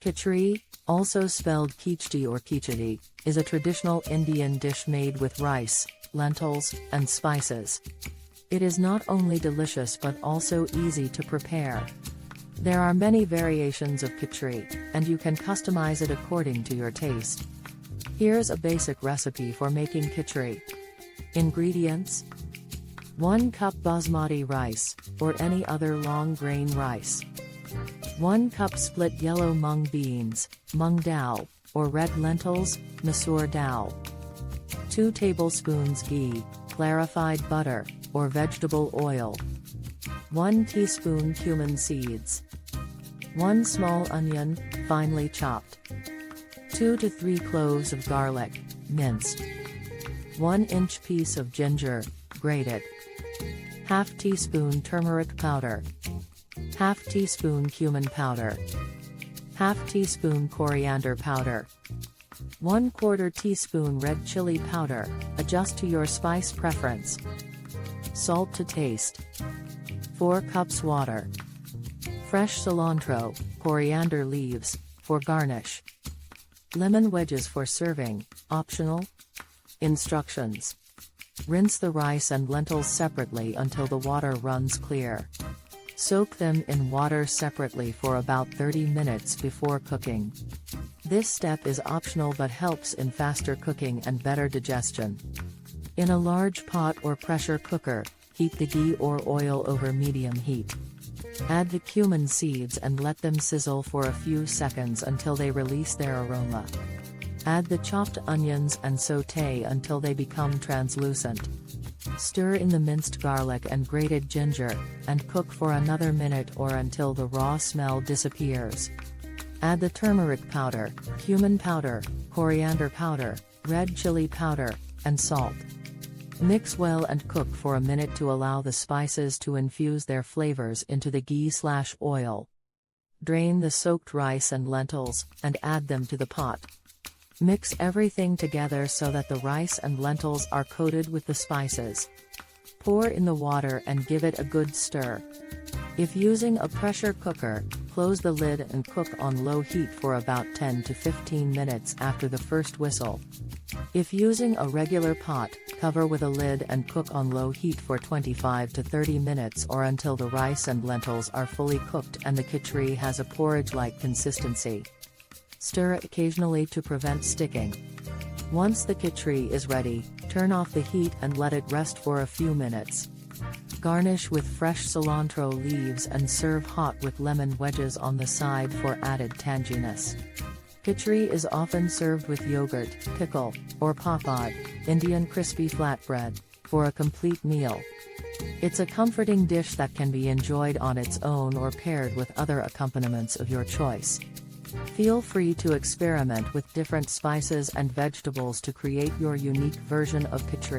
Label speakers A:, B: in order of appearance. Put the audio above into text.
A: Khichri, also spelled kichdi or kichdi, is a traditional Indian dish made with rice, lentils, and spices. It is not only delicious but also easy to prepare. There are many variations of khichri, and you can customize it according to your taste. Here's a basic recipe for making khichri. Ingredients: 1 cup basmati rice, or any other long grain rice. 1 cup split yellow mung beans, mung dal, or red lentils, masoor dal. 2 tablespoons ghee, clarified butter, or vegetable oil. 1 teaspoon cumin seeds. 1 small onion, finely chopped. 2 to 3 cloves of garlic, minced. 1-inch piece of ginger, grated. Half teaspoon turmeric powder. Half teaspoon cumin powder. Half teaspoon coriander powder. 1/4 teaspoon red chili powder, adjust to your spice preference. Salt to taste. 4 cups water. Fresh cilantro, coriander leaves, for garnish. Lemon wedges for serving, optional. Instructions: rinse the rice and lentils separately until the water runs clear. Soak them in water separately for about 30 minutes before cooking. This step is optional but helps in faster cooking and better digestion. In a large pot or pressure cooker, heat the ghee or oil over medium heat. Add the cumin seeds and let them sizzle for a few seconds until they release their aroma. Add the chopped onions and sauté until they become translucent. Stir in the minced garlic and grated ginger, and cook for another minute or until the raw smell disappears. Add the turmeric powder, cumin powder, coriander powder, red chili powder, and salt. Mix well and cook for a minute to allow the spices to infuse their flavors into the ghee/oil. Drain the soaked rice and lentils, and add them to the pot. Mix everything together so that the rice and lentils are coated with the spices. Pour in the water and give it a good stir. If using a pressure cooker, close the lid and cook on low heat for about 10 to 15 minutes after the first whistle. If using a regular pot, cover with a lid and cook on low heat for 25 to 30 minutes or until the rice and lentils are fully cooked and the khichri has a porridge-like consistency. Stir occasionally to prevent sticking. Once the khichri is ready, turn off the heat and let it rest for a few minutes. Garnish with fresh cilantro leaves and serve hot with lemon wedges on the side for added tanginess. Khichri is often served with yogurt, pickle, or papad, Indian crispy flatbread, for a complete meal. It's a comforting dish that can be enjoyed on its own or paired with other accompaniments of your choice. Feel free to experiment with different spices and vegetables to create your unique version of khichri.